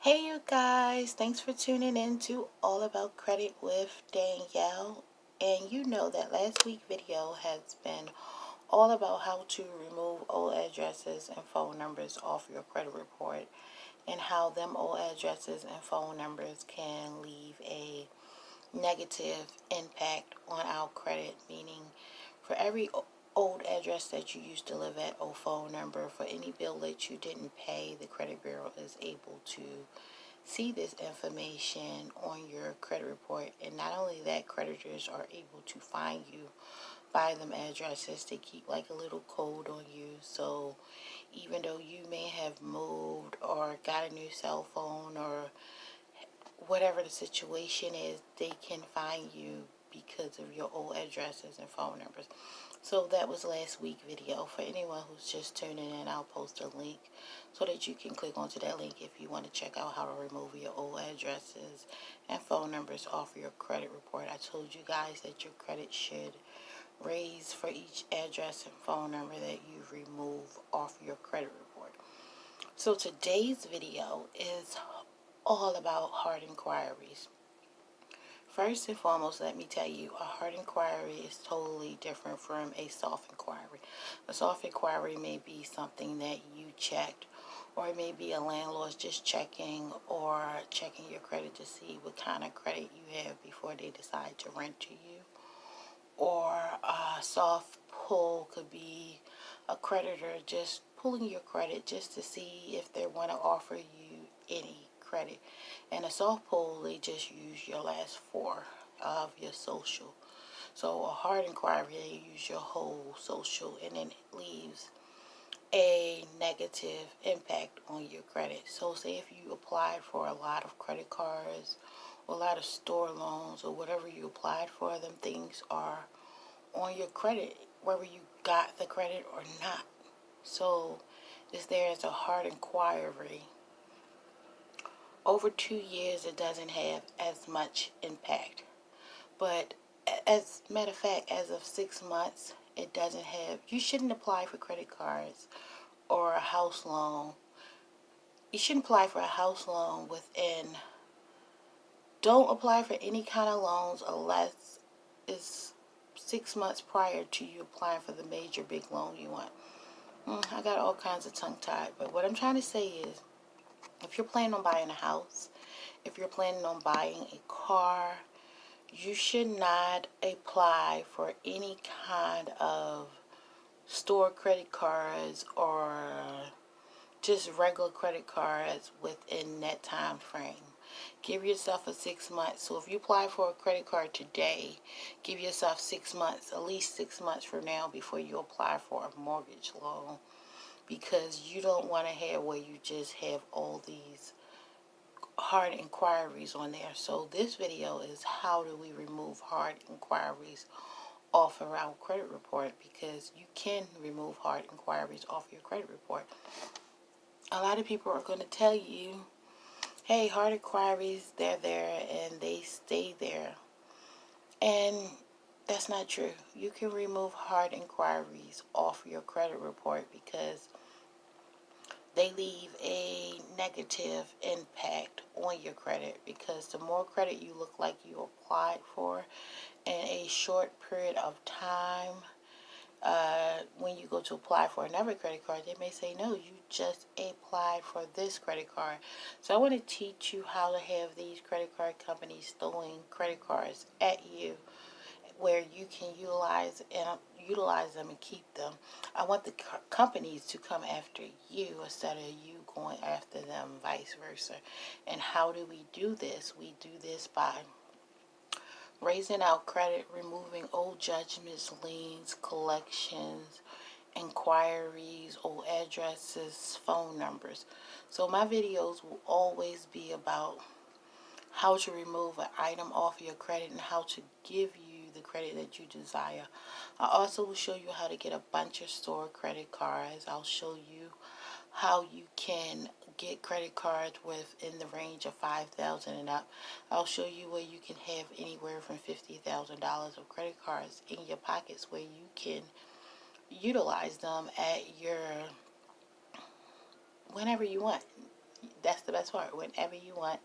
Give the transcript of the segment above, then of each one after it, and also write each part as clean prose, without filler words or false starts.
Hey you guys, thanks for tuning in to All About Credit with Danielle. And you know that last week's video has been all about how to remove old addresses and phone numbers off your credit report and how them old addresses and phone numbers can leave a negative impact on our credit, meaning for every old address that you used to live at or phone number, for any bill that you didn't pay, the credit bureau is able to see this information on your credit report. And not only that, creditors are able to find you by them addresses. They keep like a little code on you, so even though you may have moved or got a new cell phone or whatever the situation is, they can find you because of your old addresses and phone numbers. So that was last week's video. For anyone who's just tuning in, I'll post a link so that you can click onto that link if you want to check out how to remove your old addresses and phone numbers off your credit report. I told you guys that your credit should raise for each address and phone number that you remove off your credit report. So today's video is all about hard inquiries. First and foremost, let me tell you, a hard inquiry is totally different from a soft inquiry. A soft inquiry may be something that you checked, or it may be a landlord's just checking or checking your credit to see what kind of credit you have before they decide to rent to you. Or a soft pull could be a creditor just pulling your credit just to see if they want to offer you any credit. And a soft pull, they just use your last four of your social. So a hard inquiry, they use your whole social, and then it leaves a negative impact on your credit. So say if you applied for a lot of credit cards or a lot of store loans or whatever you applied for, them things are on your credit, whether you got the credit or not. So is there as a hard inquiry. Over 2 years, it doesn't have as much impact. But as a matter of fact, as of 6 months, it doesn't have. You shouldn't apply for credit cards or a house loan. You shouldn't apply for a house loan within. Don't apply for any kind of loans unless it's 6 months prior to you applying for the major big loan you want. I got all kinds of tongue tied, but what I'm trying to say is, if you're planning on buying a house, if you're planning on buying a car, you should not apply for any kind of store credit cards or just regular credit cards within that time frame. Give yourself a 6 months. So if you apply for a credit card today, give yourself 6 months, at least 6 months from now, before you apply for a mortgage loan, because you don't want to have where you just have all these hard inquiries on there. So this video is how do we remove hard inquiries off of our credit report, because you can remove hard inquiries off your credit report. A lot of people are going to tell you, hey, hard inquiries, they're there and they stay there. And that's not true. You can remove hard inquiries off your credit report because they leave a negative impact on your credit, because the more credit you look like you applied for in a short period of time, when you go to apply for another credit card, they may say, no, you just applied for this credit card. So I want to teach you how to have these credit card companies throwing credit cards at you where you can utilize them and keep them. I want the companies to come after you instead of you going after them, vice versa. And how do we do this? We do this by raising our credit, removing old judgments, liens, collections, inquiries, old addresses, phone numbers. So my videos will always be about how to remove an item off your credit and how to give you the credit that you desire. I also will show you how to get a bunch of store credit cards. I'll show you how you can get credit cards within the range of $5,000 and up. I'll show you where you can have anywhere from $50,000 of credit cards in your pockets where you can utilize them at your whenever you want. that's the best part. Whenever you want,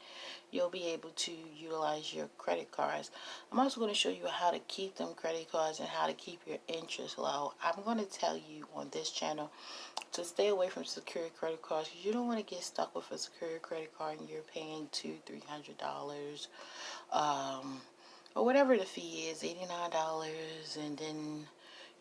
you'll be able to utilize your credit cards. I'm also going to show you how to keep them credit cards and how to keep your interest low. I'm going to tell you on this channel to stay away from secured credit cards because you don't want to get stuck with a secured credit card and you're paying $200-300 or whatever the fee is, $89, and then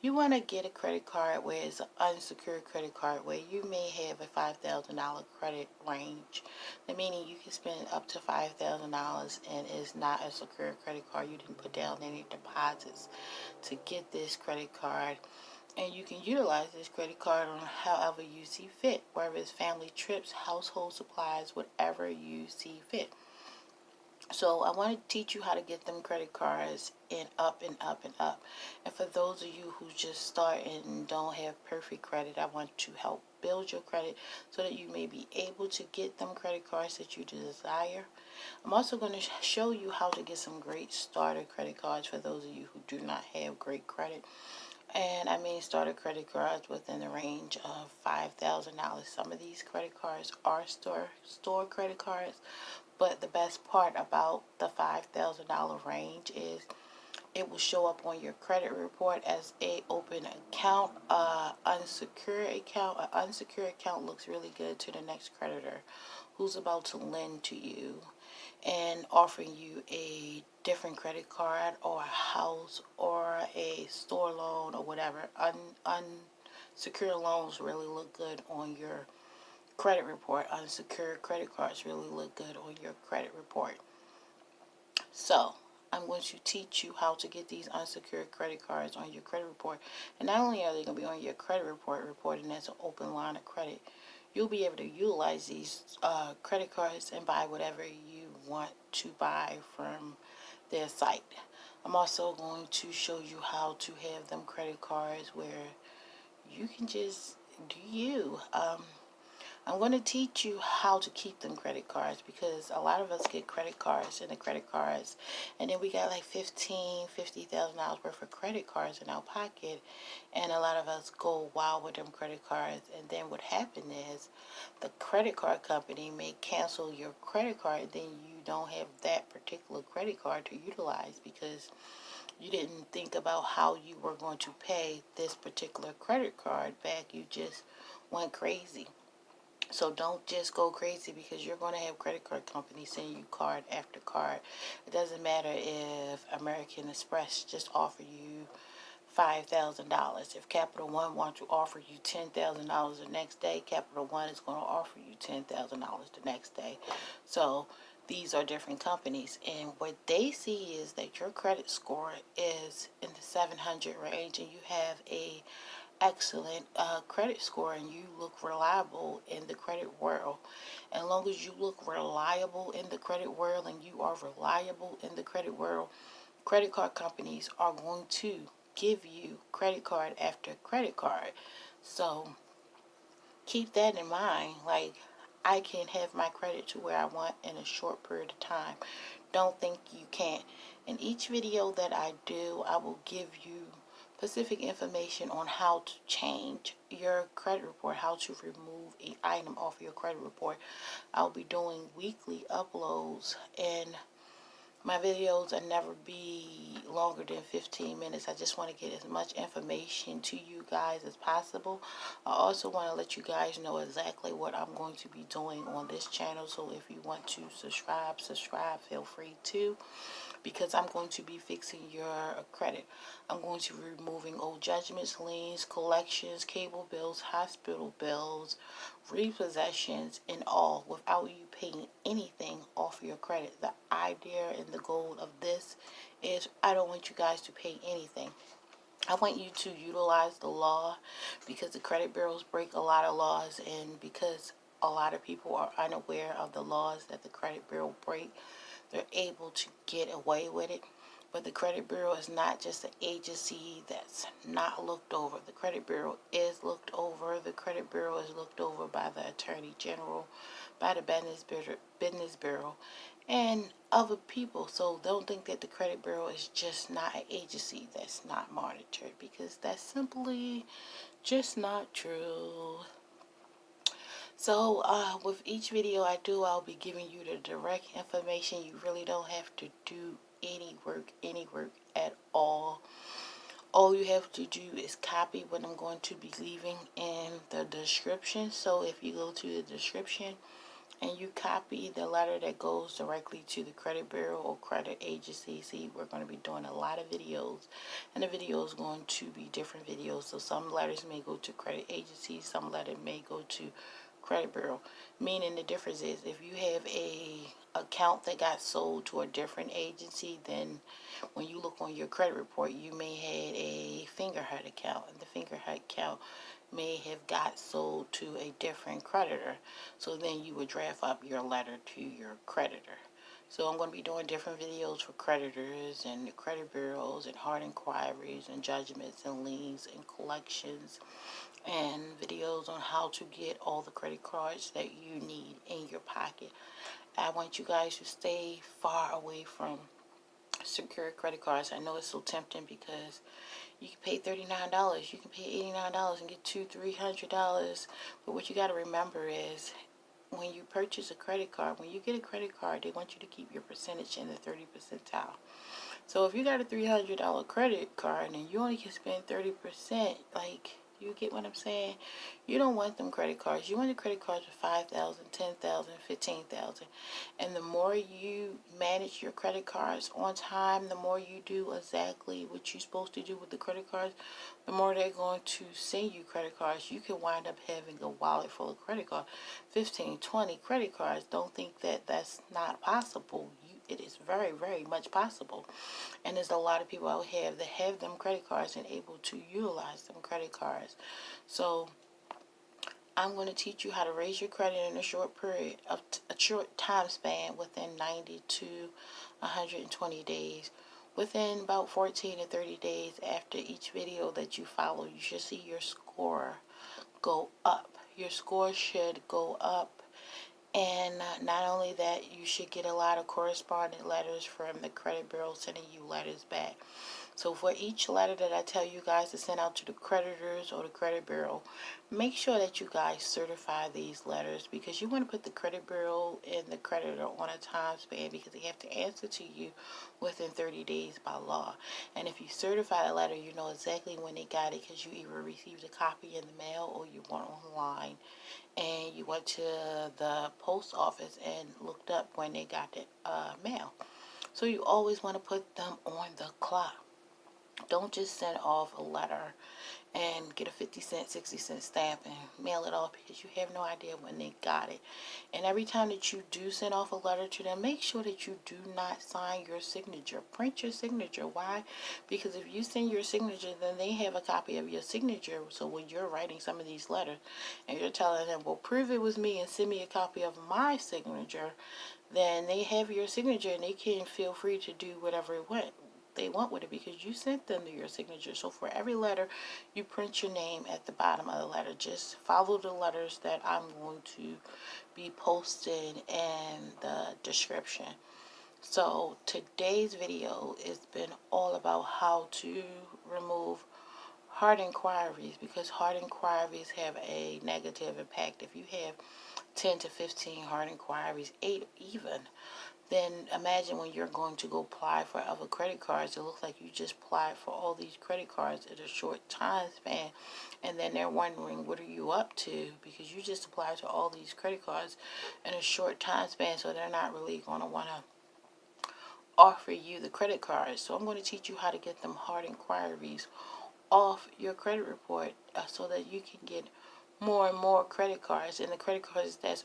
you want to get a credit card where it's an unsecured credit card where you may have a $5,000 credit range. That meaning you can spend up to $5,000 and it's not a secured credit card. You didn't put down any deposits to get this credit card. And you can utilize this credit card on however you see fit, whether it's family trips, household supplies, whatever you see fit. So I want to teach you how to get them credit cards and up and up and up. And for those of you who just start and don't have perfect credit, I want to help build your credit so that you may be able to get them credit cards that you desire. I'm also going to show you how to get some great starter credit cards for those of you who do not have great credit. And I mean starter credit cards within the range of $5,000. Some of these credit cards are store credit cards. But the best part about the $5,000 range is it will show up on your credit report as a open account, unsecured account. An unsecured account looks really good to the next creditor who's about to lend to you and offering you a different credit card or a house or a store loan or whatever. Unsecured loans really look good on your credit report. Unsecured credit cards really look good on your credit report. So I'm going to teach you how to get these unsecured credit cards on your credit report. And not only are they going to be on your credit report reporting as an open line of credit, you'll be able to utilize these credit cards and buy whatever you want to buy from their site. I'm also going to show you how to have them credit cards where you can just do you. I'm going to teach you how to keep them credit cards because a lot of us get credit cards and the credit cards, and then we got like $50,000 worth of credit cards in our pocket, and a lot of us go wild with them credit cards. And then what happened is the credit card company may cancel your credit card, then you don't have that particular credit card to utilize because you didn't think about how you were going to pay this particular credit card back. You just went crazy. So don't just go crazy because you're going to have credit card companies sending you card after card. It doesn't matter if American Express just offer you $5,000. If Capital One wants to offer you $10,000 the next day, Capital One is going to offer you $10,000 the next day. So these are different companies, and what they see is that your credit score is in the 700 range and you have a excellent credit score and you look reliable in the credit world. As long as you look reliable in the credit world and you are reliable in the credit world, credit card companies are going to give you credit card after credit card. So keep that in mind. Like, I can have my credit to where I want in a short period of time. Don't think you can't. In each video that I do, I will give you specific information on how to change your credit report, how to remove an item off your credit report. I'll be doing weekly uploads, and my videos will never be longer than 15 minutes. I just want to get as much information to you guys as possible. I also want to let you guys know exactly what I'm going to be doing on this channel. So if you want to subscribe, feel free to, because I'm going to be fixing your credit. I'm going to be removing old judgments, liens, collections, cable bills, hospital bills, repossessions, and all without you paying anything off your credit. The idea and the goal of this is I don't want you guys to pay anything. I want you to utilize the law because the credit bureaus break a lot of laws, and because a lot of people are unaware of the laws that the credit bureau break, they're able to get away with it. But the credit bureau is not just an agency that's not looked over. The credit bureau is looked over. The credit bureau is looked over by the attorney general, by the business bureau, and other people. So don't think that the credit bureau is just not an agency that's not monitored, because that's simply just not true. So with each video I do, I'll be giving you the direct information. You really don't have to do any work at all. All you have to do is copy what I'm going to be leaving in the description. So if you go to the description and you copy the letter that goes directly to the credit bureau or credit agency. See, we're going to be doing a lot of videos, and the video is going to be different videos. So some letters may go to credit agencies, some letter may go to credit bureau. Meaning the difference is if you have a account that got sold to a different agency, then when you look on your credit report, you may have a Fingerhut account, and the Fingerhut account may have got sold to a different creditor. So then you would draft up your letter to your creditor. So I'm going to be doing different videos for creditors and credit bureaus and hard inquiries and judgments and liens and collections, and videos on how to get all the credit cards that you need in your pocket. I want you guys to stay far away from secured credit cards. I know it's so tempting because you can pay $39, you can pay $89 and get $200-$300. But what you got to remember is when you purchase a credit card, when you get a credit card, they want you to keep your percentage in the 30 percentile. So if you got a $300 credit card and you only can spend 30%, like, you get what I'm saying? You don't want them credit cards. You want the credit cards for $5,000, $10,000, $15,000. And the more you manage your credit cards on time, the more you do exactly what you're supposed to do with the credit cards, the more they're going to send you credit cards. You can wind up having a wallet full of credit cards, 15, 20 credit cards. Don't think that that's not possible. It is very, very much possible. And there's a lot of people out here that have them credit cards and able to utilize them credit cards. So I'm going to teach you how to raise your credit in a short period of a short time span within 90 to 120 days. Within about 14 to 30 days after each video that you follow, you should see your score go up. Your score should go up. And not only that, you should get a lot of correspondent letters from the credit bureau sending you letters back. So for each letter that I tell you guys to send out to the creditors or the credit bureau, make sure that you guys certify these letters, because you want to put the credit bureau and the creditor on a time span, because they have to answer to you within 30 days by law. And if you certify the letter, you know exactly when they got it, because you either received a copy in the mail or you went online and you went to the post office and looked up when they got the mail. So you always want to put them on the clock. Don't just send off a letter and get a 50-cent, 60-cent stamp and mail it off, because you have no idea when they got it. And every time that you do send off a letter to them, make sure that you do not sign your signature. Print your signature. Why? Because if you send your signature, then they have a copy of your signature. So when you're writing some of these letters and you're telling them, well, prove it was me and send me a copy of my signature, then they have your signature and they can feel free to do whatever they want with it, because you sent them your signature. So for every letter, you print your name at the bottom of the letter. Just follow the letters that I'm going to be posting in the description. So today's video has been all about how to remove hard inquiries, because hard inquiries have a negative impact. If you have 10 to 15 hard inquiries, 8 even, then imagine when you're going to go apply for other credit cards, it looks like you just applied for all these credit cards in a short time span, and then they're wondering, what are you up to? Because you just applied to all these credit cards in a short time span, so they're not really going to want to offer you the credit cards. So I'm going to teach you how to get them hard inquiries off your credit report, so that you can get more and more credit cards, and the credit cards that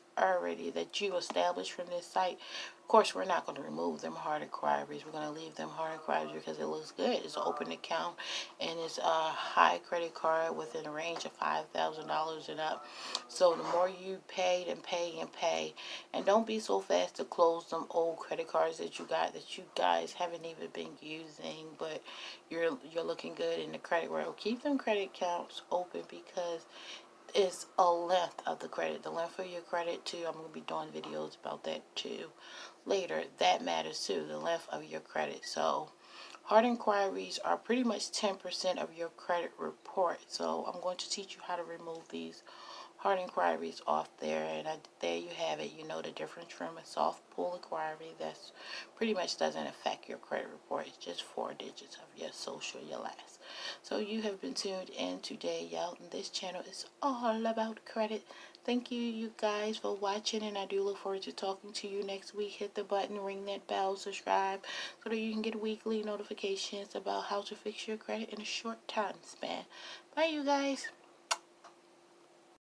you established from this site. Of course, we're not going to remove them hard inquiries. We're going to leave them hard inquiries because it looks good. It's an open account and it's a high credit card within a range of $5,000 and up. So the more you pay and pay and pay, and don't be so fast to close them old credit cards that you got that you guys haven't even been using, but you're looking good in the credit world. Keep them credit accounts open, because it's a length of the credit. The length of your credit too. I'm going to be doing videos about that too later. That matters too, the length of your credit. So hard inquiries are pretty much 10% of your credit report. So I'm going to teach you how to remove these hard inquiries off there, and there you have it. You know the difference from a soft pull inquiry that's pretty much doesn't affect your credit report. It's just 4 digits of your social, your last. So you have been tuned in to Danielle, and this channel is all about credit. Thank you guys for watching, and I do look forward to talking to you next week. Hit the button, ring that bell, subscribe so that you can get weekly notifications about how to fix your credit in a short time span. Bye you guys.